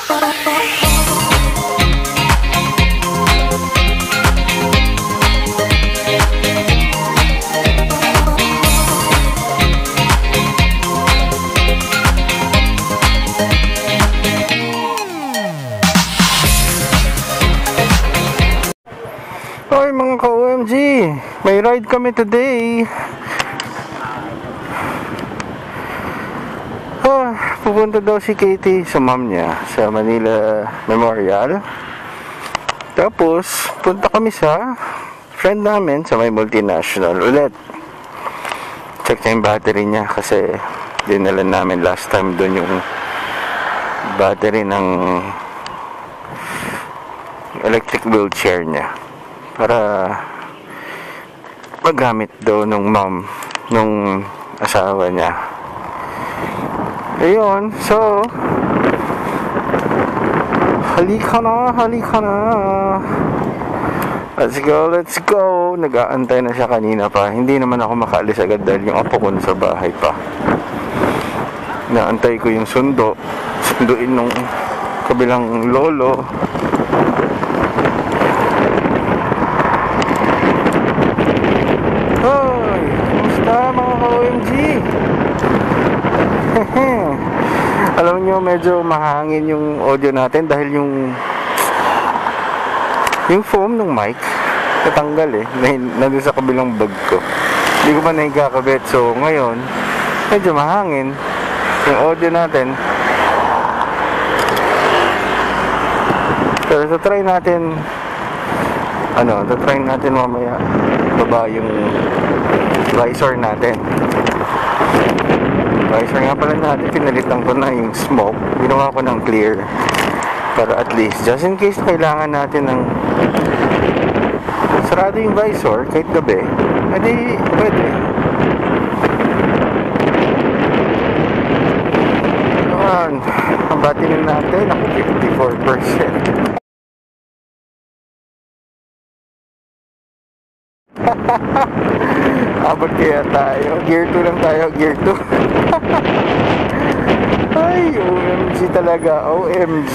Hoy mga ka-OMG, may ride kami today. Pupunta daw si Katie sa mom niya sa Manila Memorial. Tapos punta kami sa friend namin sa may multinational ulit. Check niya yung battery niya kasi dinala namin last time doon yung battery ng electric wheelchair niya para magamit daw nung mom nung asawa niya. Ayun, so halika na. Let's go. Nag-aantay na siya kanina pa. Hindi naman ako makaalis agad dahil yung apo ko sa bahay pa. Naantay ko yung sunduin nung kabilang lolo. Hoy, kumusta mga ka-OMG? Alam nyo, medyo mahangin yung audio natin dahil yung foam ng mic natanggal nandun sa kabilang bag ko. Hindi ko pa naikakabit. So ngayon medyo mahangin yung audio natin. Pero try natin mamaya baba yung visor natin. Visor nga pala natin, pinalitan ko na yung smoke, ginawa ko ng clear para at least just in case kailangan natin ng sarado yung visor kahit gabi, edi pwede. Naman ang battery natin ako 54%. Abot kaya tayo. Gear 2 lang tayo. Gear 2. Ay, OMG talaga. OMG.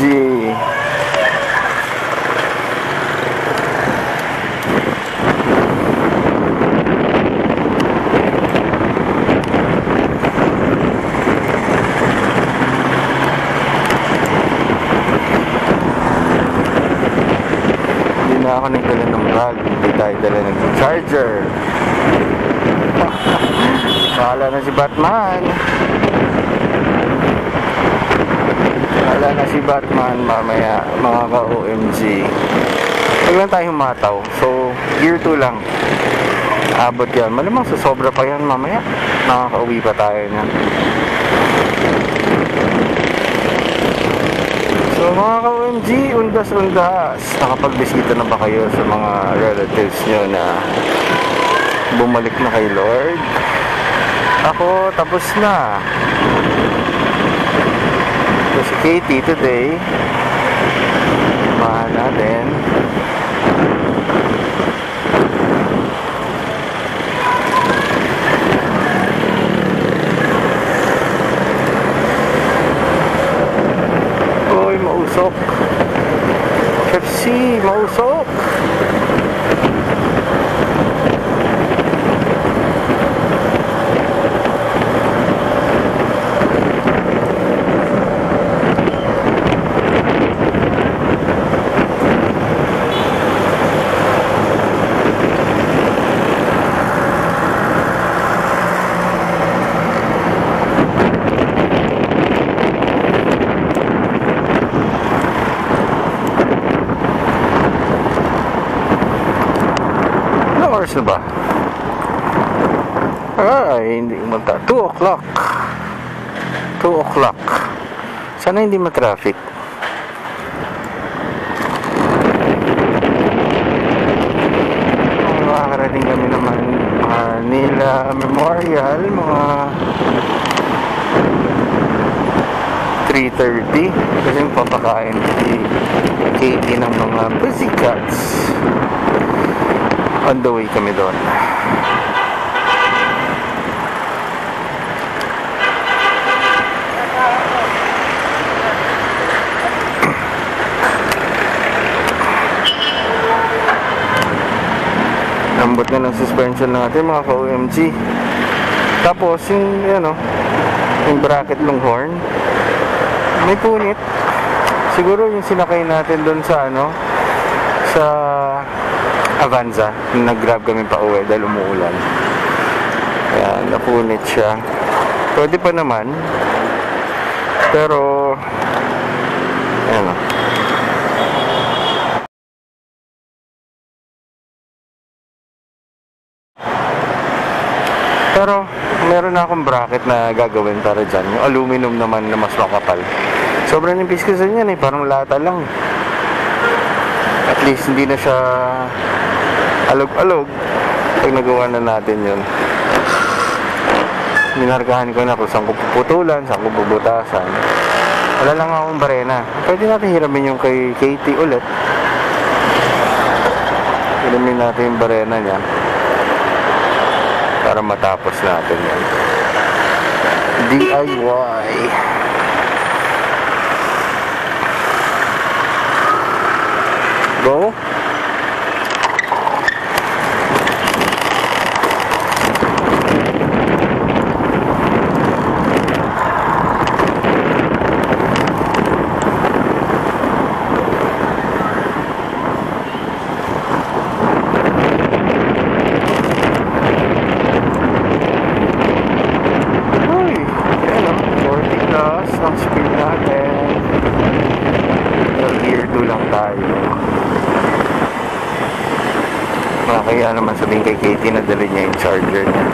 Hindi na ako nagdala ng bag. Hindi tayo dala ng charger. Bahala na si Batman. Bahala na si Batman mamaya mga ka-OMG. Huwag lang tayo humataw. So, gear 2 lang. Abot yan. Malamang sobra pa yan mamaya. Nakaka-uwi pa tayo na. So mga ka-OMG, undas-undas. Nakapagbisita na ba kayo sa mga relatives nyo na bumalik na kay Lord? Ako, tapos na. So si Katie today, mahal natin. Uy, mausok. Pepsi, mausok. Oras na ba? Ay, hindi umanta. 2 o'clock. 2 o'clock. Sana hindi ma-traffic. Makakarating kami naman Manila Memorial mga 3:30 kasi papakain si Katie ng mga pussycats. On the way kami doon. lambot na ng suspension natin mga ka-OMG. Tapos yung ano, yung bracket ng horn may punit. Siguro yung sinakay natin doon sa ano, sa Avanza, nag-grab kami pa uwi dahil umuulan. Ayan, napunit siya. Pwede pa naman, pero ayan o. Pero meron na akong bracket na gagawin para dyan. Yung aluminum naman na mas makapal. Sobrang nipis ko sa yan eh. Parang lata lang. At least hindi na siya alog-alog pag nagawa na natin yun. Minargahan ko na kung saan ko puputulan, saan ko bubutasan. Wala lang akong barena. Pwede natin hiramin yung kay Katie ulit. Hiramin natin yung barena niya para matapos natin yan. DIY. Go. Kaya naman sabihin kay Katie na dali niya yung charger niya.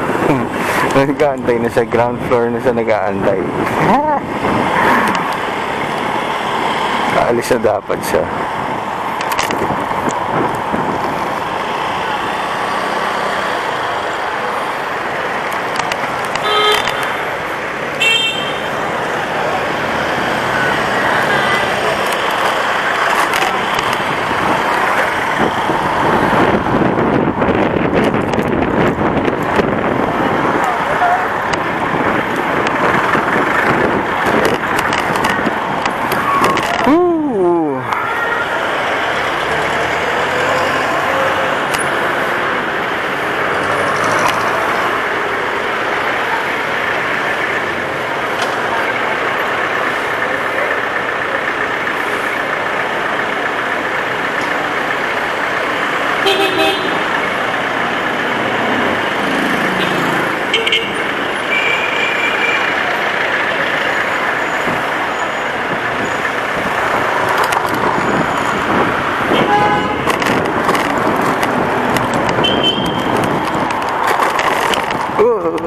Nag-aantay na siya, ground floor na siya nag-aantay. Kaalis na dapat siya.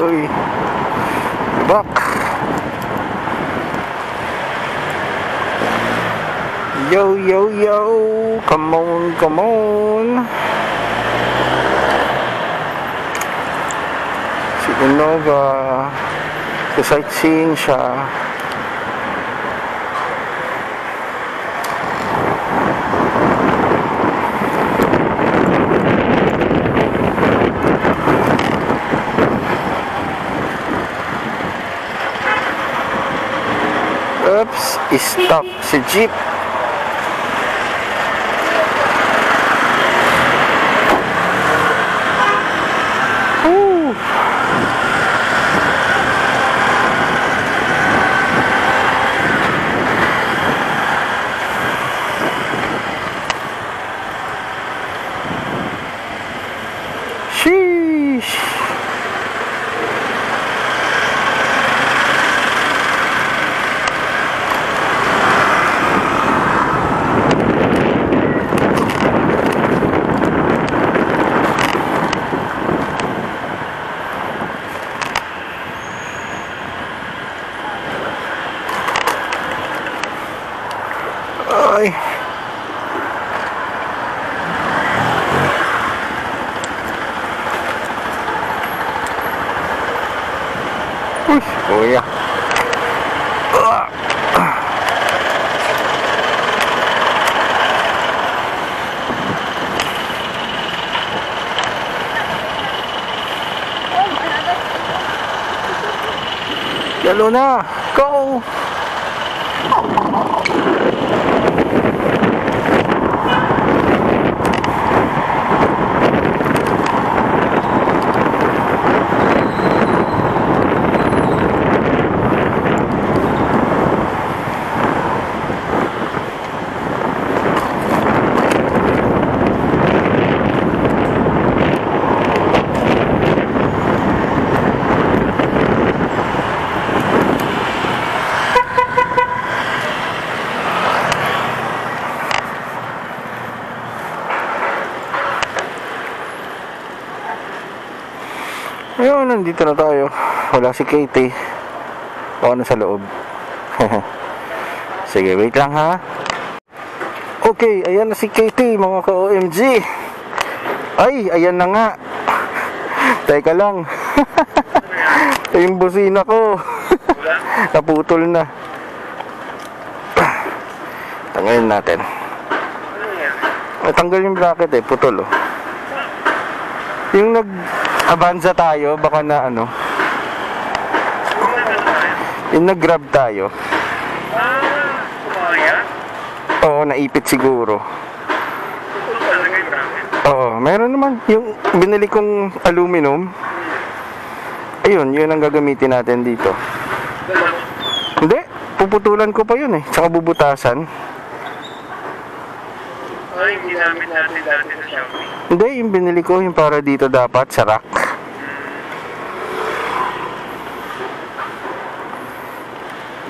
Uy, bak. Yo, yo, yo. Come on, come on. Si Innova. Sa sightseeing siya. Oops, stop si jeep. Sheesh. Ay. Uy, kuya. Yalo na. Go. Ayun, nandito na tayo. Wala si Katie. O ano sa loob. Sige, wait lang ha. Okay, ayan na si Katie, mga ka-OMG. Ay, ayan na nga. Teka lang. Yung busina ko. Naputol na. Tanggalin natin. Tanggal yung bracket eh, putol oh. Yung nag-Avanza tayo, baka na ano. Yung nag-Grab tayo. Oo, naipit siguro. Oo, meron naman. Yung binili kong aluminum. Ayun, yun ang gagamitin natin dito. Hindi, puputulan ko pa yun eh. Tsaka bubutasan. Ay, ginamit natin dati sa Xiaomi. Hindi, yung binili ko, yung para dito dapat, sa rack.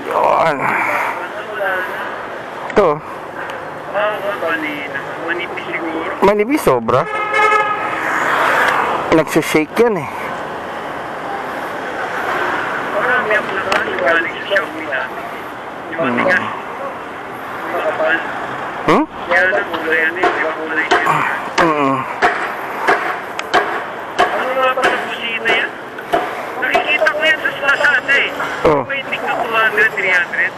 Yun. Ito. Manipis siguro. Manipis, sobra. Nagsashake yan eh. Parang may apalakan yung galing sa Xiaomi natin. Yung matigas. Yung makapal. Kaya lang kulay yan eh. Di ba kulay siya? Ano nga pala busina yan? Nakikita ko yan sa Lazada eh. Waiting na 200, 300.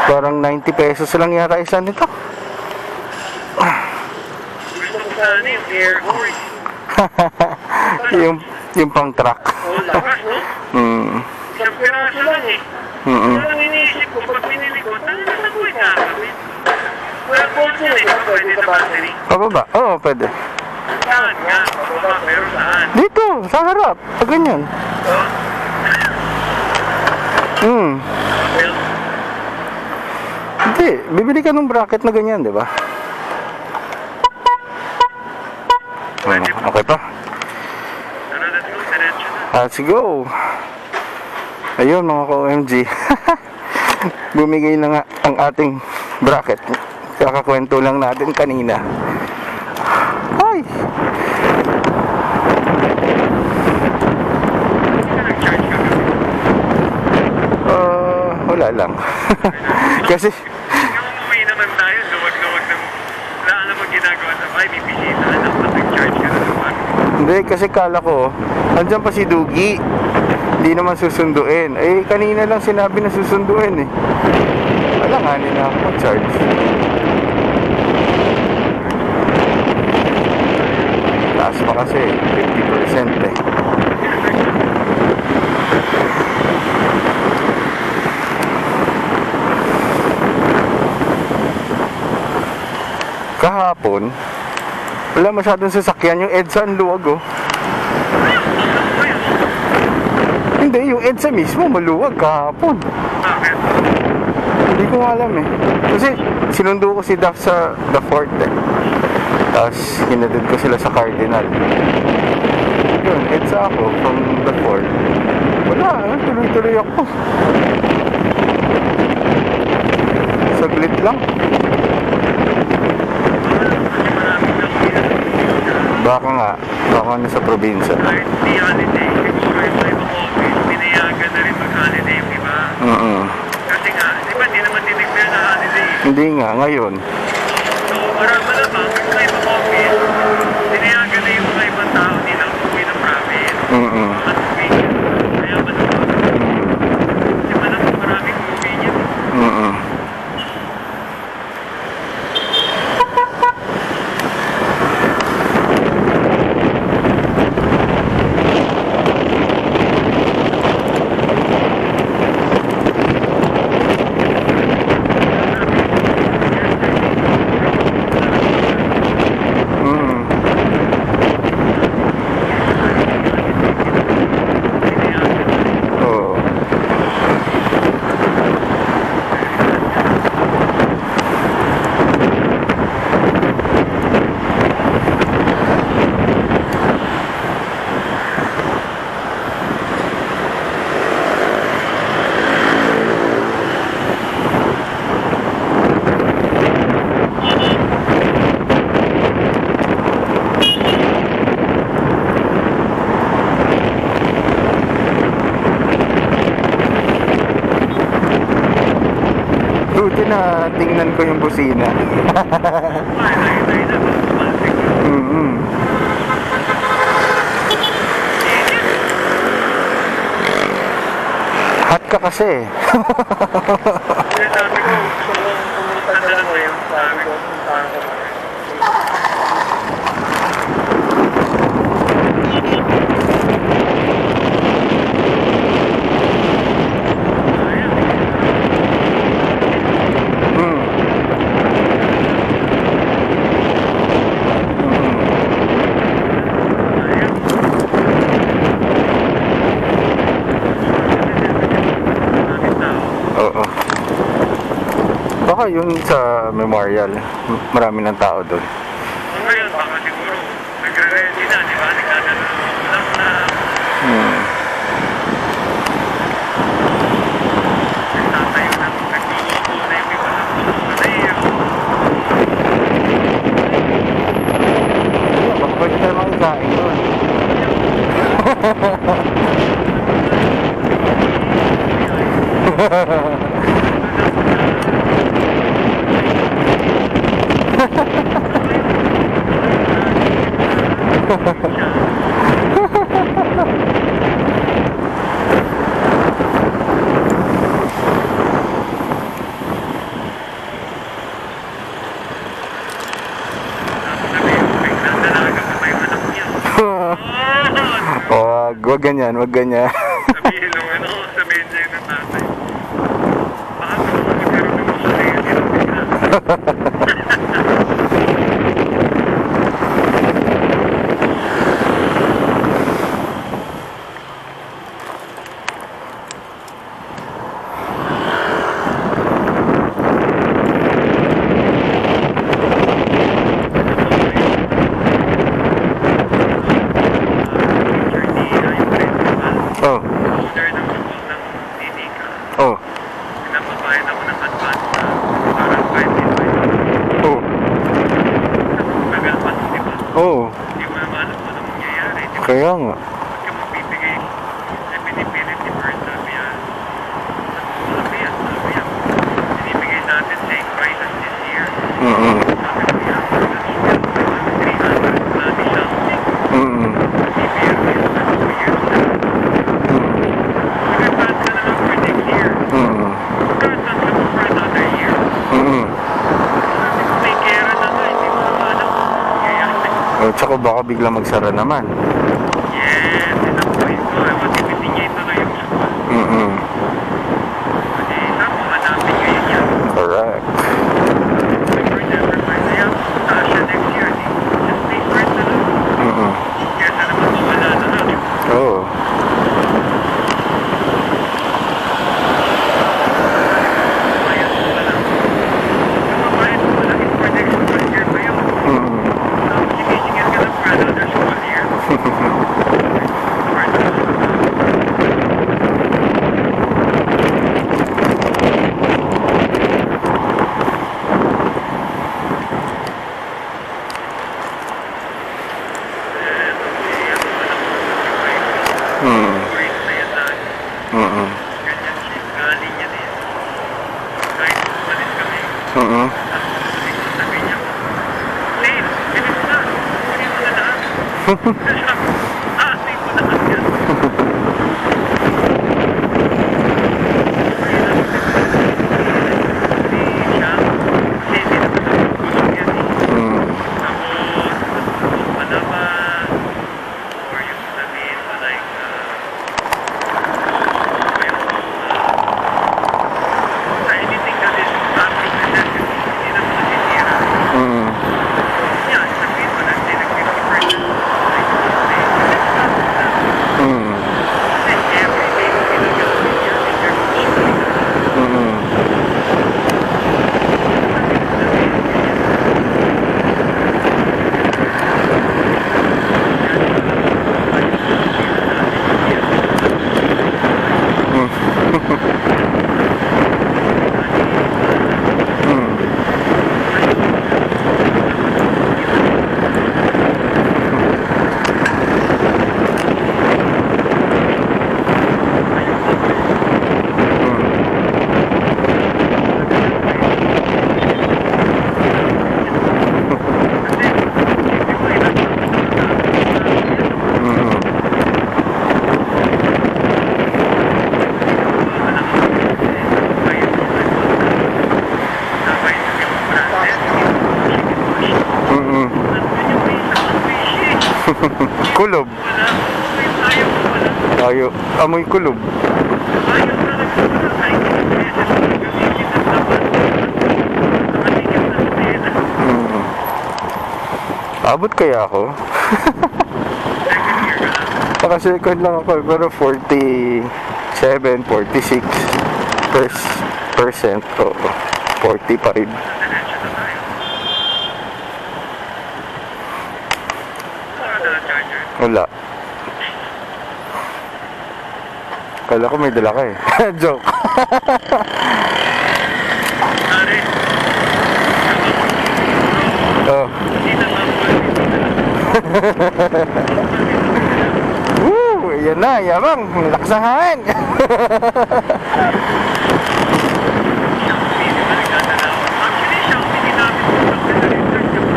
Parang 90 pesos lang yata isa nito. Gusto ko sana yung air horse. yung pang truck. Oo, lakas no? Isang piraso lang eh. Kaya lang iniisip ko, pag pinili ko, saan ko ikakabit? Wala po siya eh, pwede sa battery. Pababa? Oo, pwede. Saan nga? Pababa, pero saan? Dito, sa harap. Pag ganyan. Well, Hindi, bibili ka ng bracket na ganyan, di ba? Okay pa? ano na ito? Diretso na. Let's go! Ayun mga ka-OMG. Bumigay na nga ang ating bracket. Kakakwento lang natin kanina. Ay! Nag-charge ka na. Wala lang. Kasi Yung umuwi naman tayo, luwag-luwag na wala alam mo ginagawa sa bahay, bibisita na dapat nag-charge ka na naman. hindi, kasi kala ko andyan pa si Dugi. Hindi naman susunduin. Eh, kanina lang sinabi na susunduin eh. Wala nga nila ako mag-charge. Taas pa kasi 50% eh. Kahapon wala masyadong sasakyan. Yung EDSA ang luwag oh. Hindi, yung EDSA mismo maluwag kahapon. Bakit? Hindi ko alam eh. Kasi sinundo ko si Duff sa The Fort eh. Tapos hinadid ko sila sa Cardinal. Yun, EDSA ako from The Fort. Wala, tuloy-tuloy ako. Saglit lang. Baka nga, baka na sa probinsya. Kahit di holiday, siguro yung sa ibang office, pinayagan na rin mag-holiday yung iba. Kasi nga, di ba, di naman dinignan na holiday. Hindi nga, ngayon. So, marami na ba, sa ibang office, pinayagan na yung mga ibang tao nila umuwi ng province. At weekend, kaya ba naman? Di ba naman maraming umuwi niya? na tingnan ko yung busina. Ay, na, automatic. Mm-mm. Hot ka kasi. Kaya sabi ko, nadala mo yun. Sabi ko, puntahan ko. Oo. Baka yun sa memorial. Marami ng tao doon. Ngayon, baka siguro, nagre-ready na, di ba? Nagdadala lang na nagtatayo na, nagluluto na yung iba lang. Baka pwede tayo makikain doon. Wag ganyan, wag ganyan. Sabihin lang, ano, sabihin sa'yo ng tatay. Baka gusto mo magkaroon ng gusto sa'yo, hindi lang bigla. Oh. Order ng school ng Dinika. Oh. Pinapabayad ako ng advance na parang 5 Oh. Tagal pa, di ba? Oh. Hindi mo naman alam kung anong mangyayari. Di ba? Kaya nga. Pag ka magbibigay, ay pinipilit ni Bert, sabi yan. Binibigay natin same price as this year. Mm-mm. Sabi ko yan, that's still 300 na something. Mm-mm. Bibigyan ko yun na 2 years na. Nag-advance ka na lang for next year. Mm-mm. Nag-advance ka pa for another year. Mm-mm. Sabi ko, may kera na nga, hindi mo naman alam kung anong mangyayari. Oh, tsaka baka biglang magsara naman. Yes, ito po ito. Matipidin niya ito na yung school. Mm-mm. Kasi tama, hanapin ngayon yan. Correct. Never, never mind. Kaya punta siya next year. Just stay first na lang. Mm-mm. Kaya sana mawala na lang. Oh. Mabayad mo pa lang. Yung mabayad mo pa lang is for next school year pa yun. Mm-mm. Tapos sige-sigil ka na for another school year. Lord, Mm-mm. great na yan dahil. Mm-mm. Ganyan siya. Galing niya din. Kahit umalis kami. Mm-mm. Tapos sabi niya, Lane, ganun mo na. Kunin mo na lahat. Sabi ko, save mo lahat yan. Hindi siya. Kasi hindi naman nagugulong yan eh. Mm. Tapos, palaban. Or yung sabihin mo like, anything that is public necessity, hindi naman nasisira. Mm. Yan, sabihin mo lang, hindi nag-50%. Like, Kulob. Wala. Ayaw ko wala. Ayaw. Amoy kulob. Ayaw talaga wala. Ay, beses ko nag-usigit ang laban. Nakatigil na sa pera. Abot kaya ako? Second year ka lang. Naka-second lang ako, pero 47, 46 percent. Oo. 40 pa rin. Diretso na tayo. Wala na charger. Wala. Kala ko may dala ka eh. Joke. Pare. Oh. Hindi na sample. Woo! Yan na, yabang. Lakas ang hangin. Xiaomi, di ba nagdadalaw? Actually, Xiaomi, ginamit ko lang na recharge yung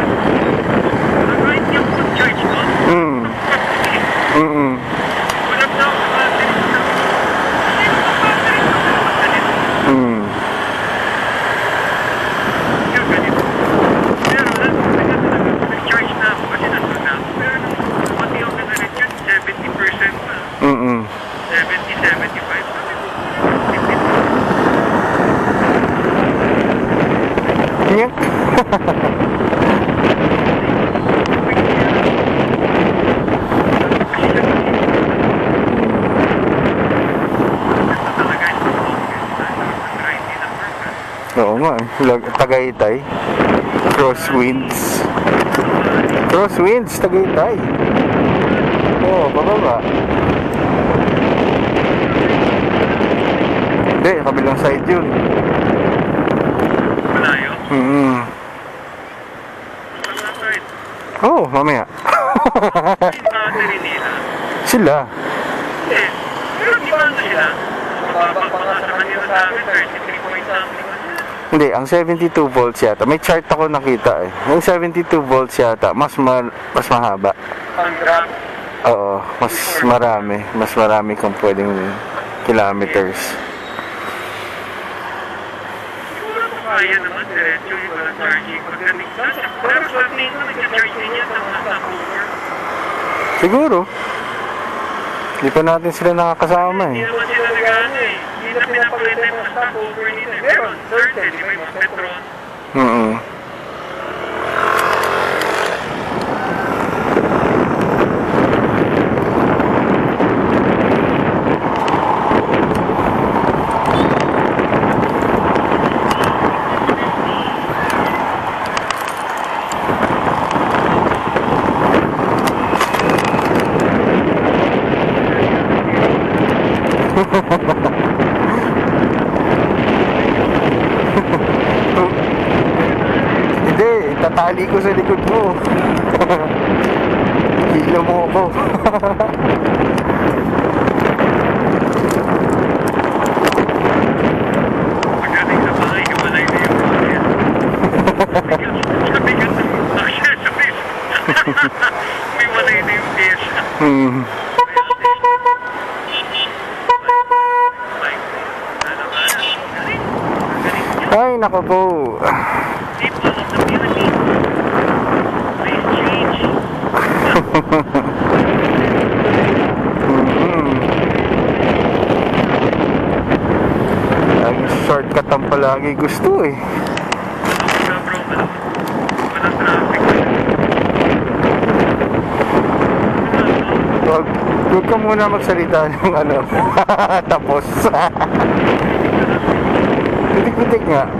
nag-right niya ko mag-charge ko. Mm. Walang daw sa battery ko na. Kasi yung battery ko na naman ganito. Mm. Yung ganito. Pero nag-charge na ako kasi nandun na ako. Pero nung pati ako na recharge, 70% na. 70, 75. Sabi ko, Nyek. Oo nga, Tagaytay. Crosswinds. Crosswinds, Tagaytay. Oo, bababa. Hindi, kabilang side yun. Malayo? Saan na side? Oo, mamaya. Yung battery nila. Sila. Eh, pero di ba ano sila? Mababa pa nga sa kanila sa akin, 33 point something na sila. Hindi, ang 72 volts yata. May chart ako nakita eh. Yung 72 volts yata, mas mahaba. Ang drop. Oo, mas marami. Mas marami kang pwedeng kilometers. Siguro kung kaya naman, diretso yung walang charging. Pagdating sa pero sa tingin ko, nag-charge din yan ng nasa over. Siguro. Hindi pa natin sila nakakasama Hindi eh. naman sila nag-ano eh. Hindi na pinapakita yung mga stock over nila eh. Pero certain, di ba yung mga Petron? Mm. Hindi, tatali ko sa likod mo. Hila mo ako. Pagdating sa bahay, hiwalay na yung mga yan. Sabi ka ng accessories. Hiwalay na yung pyesa. Hmm. Ay, nako po. People of the Philippines, please change. Ang shortcut ang palagi gusto eh. Bro, walang traffic. Huwag ka muna magsalita ng ano. Tapos. Pitik-pitik nga.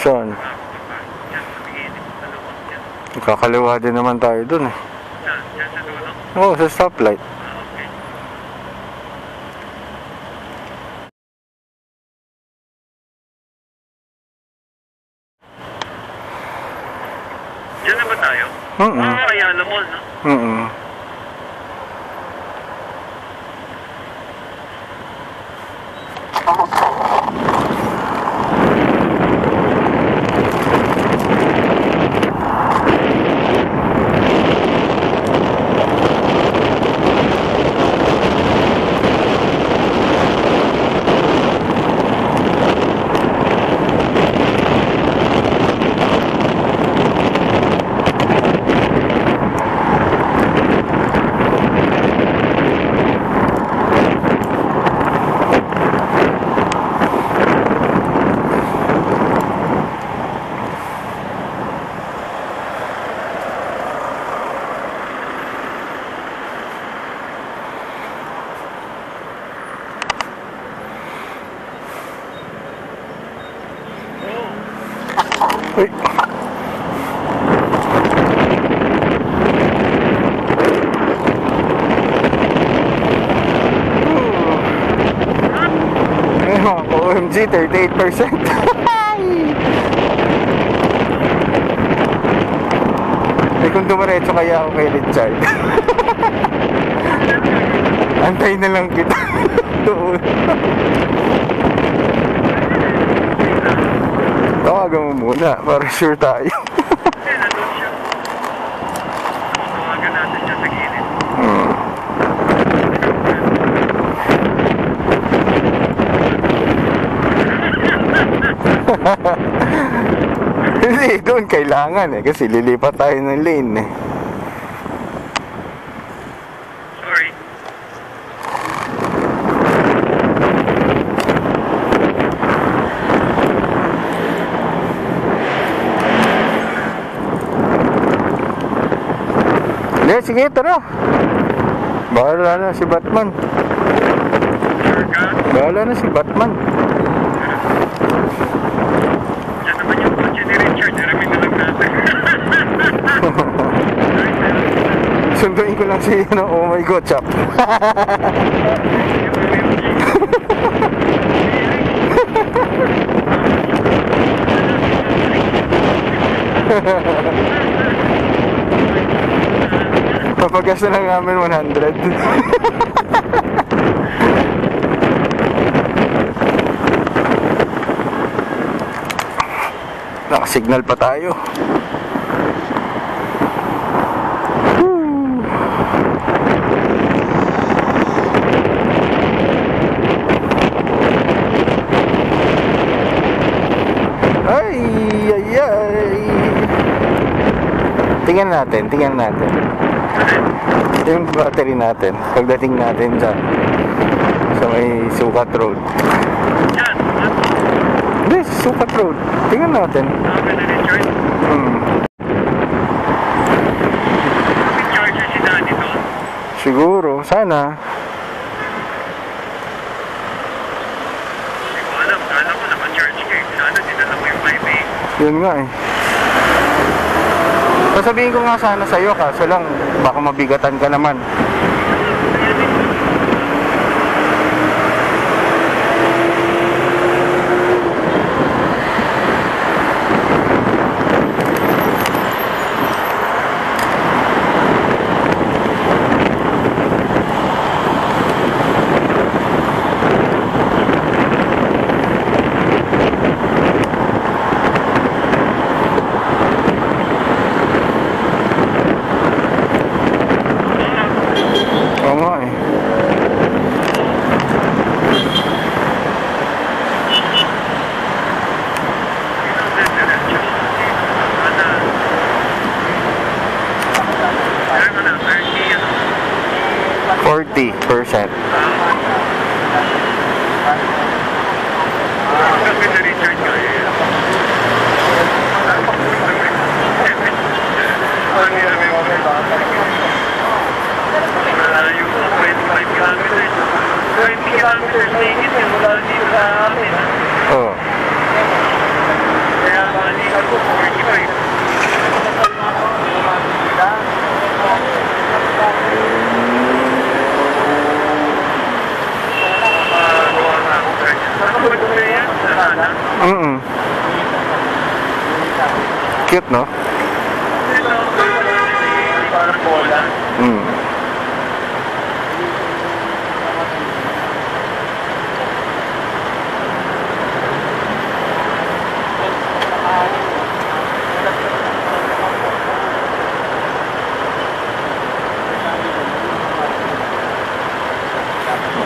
Saan? Diyan sa beginning. Dalawang dyan. Kakaliwa din naman tayo dun eh. Diyan sa dulo. Oo, sa stoplight. Okay. Diyan na ba tayo? Ayala Mall, no? Uy. OMG, 38%. Eh kung dumiretso kaya ako kay Richard. Antay na lang kita. Doon. Tawagan mo muna para sure tayo. Nandun siya. Tawagan natin siya sa gilid. Hindi, doon kailangan eh. Kasi lilipat tayo ng lane eh. Sorry. Hindi, sige, tara. Bahala na si Batman. Sure ka? Bahala na si Batman. Diyan naman yung kotse ni Richard. Daramin na lang natin. Sunduin ko lang si, oh my God, chap. Papagas na lang namin 100. Nakasignal pa tayo. Ay, ay, ay. Tingnan natin. Yung battery natin, pagdating natin dyan sa may Sukat Road. Yan. Hindi, Sukat Road. Tingnan natin. Sabi na Richard. May charger si Daddy doon. Siguro, sana. Hindi ko alam. Kala ko naka-charge ka eh. Sana dinala mo yung 5A. Yun nga eh. Sasabihin ko nga sana sa'yo, kaso lang baka mabigatan ka naman. Oo nga eh. Kaya na, 30 ano. 40%. Sabi na Richard kaya yan. Ano yan, may mga malayo sa 25 kilometers. 20 kilometers na higit yung mula dito sa amin. Oo. Kaya Cute, no? Ito, parang bola. Mm.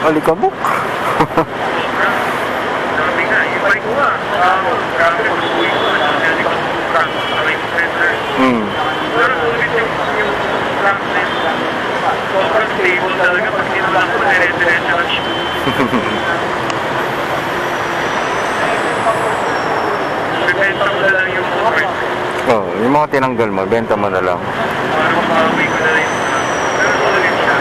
Alikabok. Grabe nga, yung bike ko grabe pag-uwi ko, dali ko crank, right center. Mm. Pero ulit yung crank net. Sobrang stable talaga pag tinulak ko, dire-diretso lang siya. Bibenta ko na lang yung motor. Oh, yung mga tinanggal mo, benta mo na lang. Para mapawi ko na yung pero solid siya.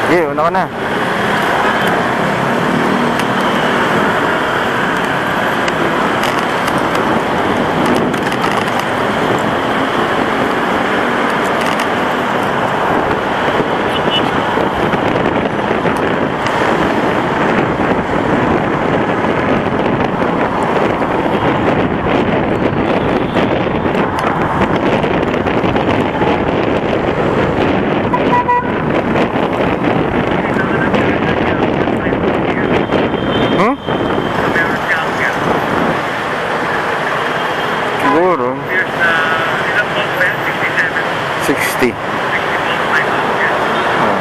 Yeah, una ka na. Hmm? Siguro. Here's ilang volts ba yan? 67. 60. 60 volts by ampere. Oh.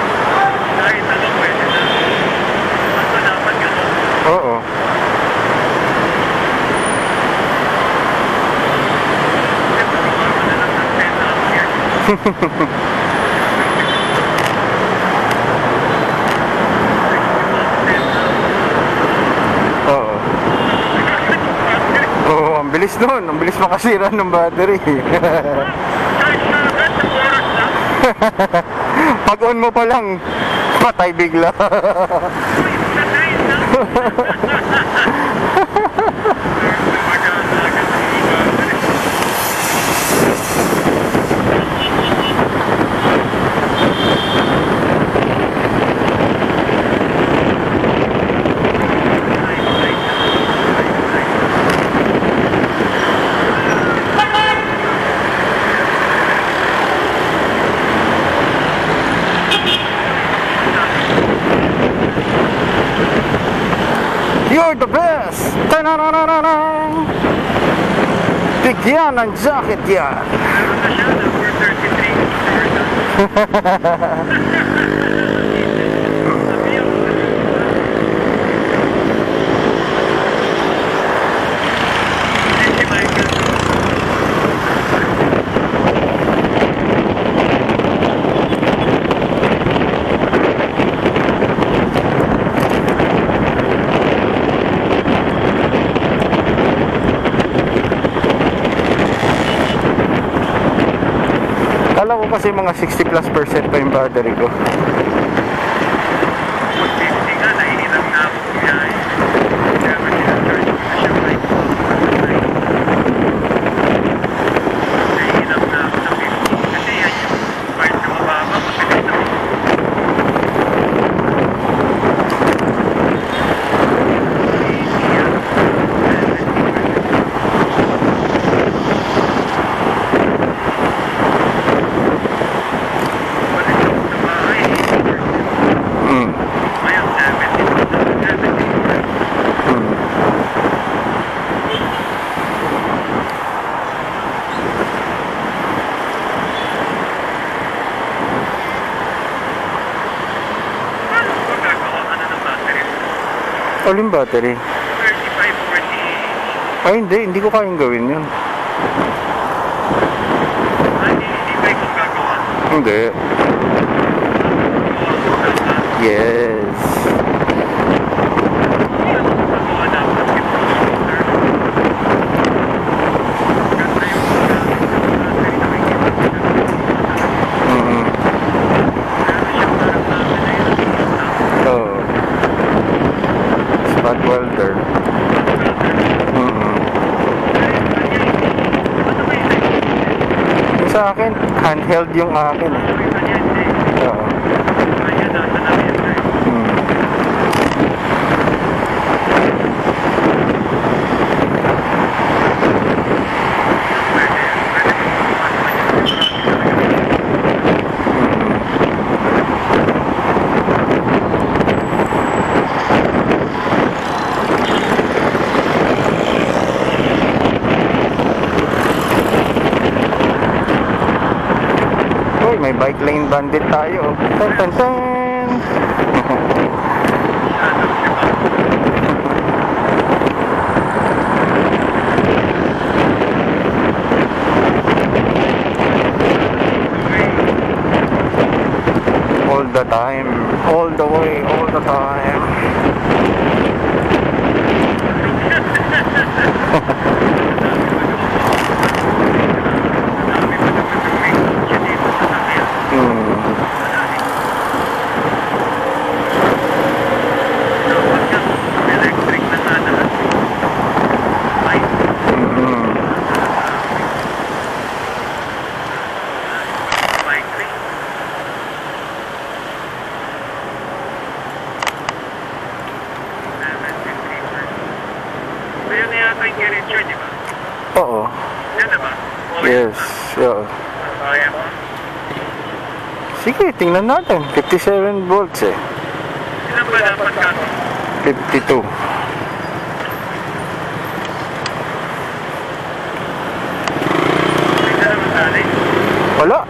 Kahit ano pwede na. Basta dapat gano'n. Oo. Siyempre, bigyan mo na lang ng 10 ampere. 10 Oo. Oo, ang bilis nun. Ang bilis makasira ng battery. Charge na agad sa oras lang. Pag on mo pa lang, patay bigla. Uy, patay na. Maganda agad ang battery. You're the best! Ta-na-na-na-na-na! Bigyan ng jacket yan! Meron na siya, number 33. Sabi yung si Michael. Kala ko kasi mga 60+% pa yung battery ko. Pag 50 nga, naiinam na ako biyahe. Kaya ba sinacharge ko na siya right? Naiinam na ako sa 50. Kasi yan yung part na mababa. Mabilis na Mm. ngayon, 70. Mm. Magagawa ka na ng battery. Alin battery? 35, 40. Ay hindi ko kayang gawin yun. Hindi ba ikaw gagawa? Hindi. Yes. Gagawa dapat yung computer. Ganda yung battery na may Mm-mm. meron siyang parang namin na yun. Oh. Spot welder. Mm-mm. Handheld yung akin eh. Oo. Hmm. Uy, may bike lane bandit tayo. Tan tan tan. All the time, all the way, all the time. Hmm. Electric na sana. Hmm. Bike lane. So yun na yata yung Kiritcho, di ba? Oo. Yan na ba? Yes. Oo. Kaya mo? Sige, tingnan natin. 57 volts eh. Ilan ba dapat ka? 52. May na naman dali. Wala.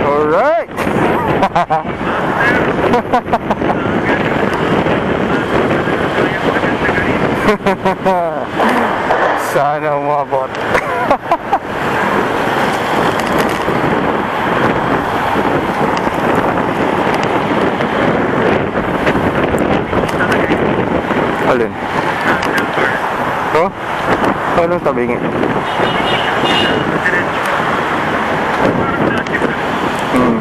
Alright. Sana umabot. Alin? Oh? Anong tabingin? Hmm.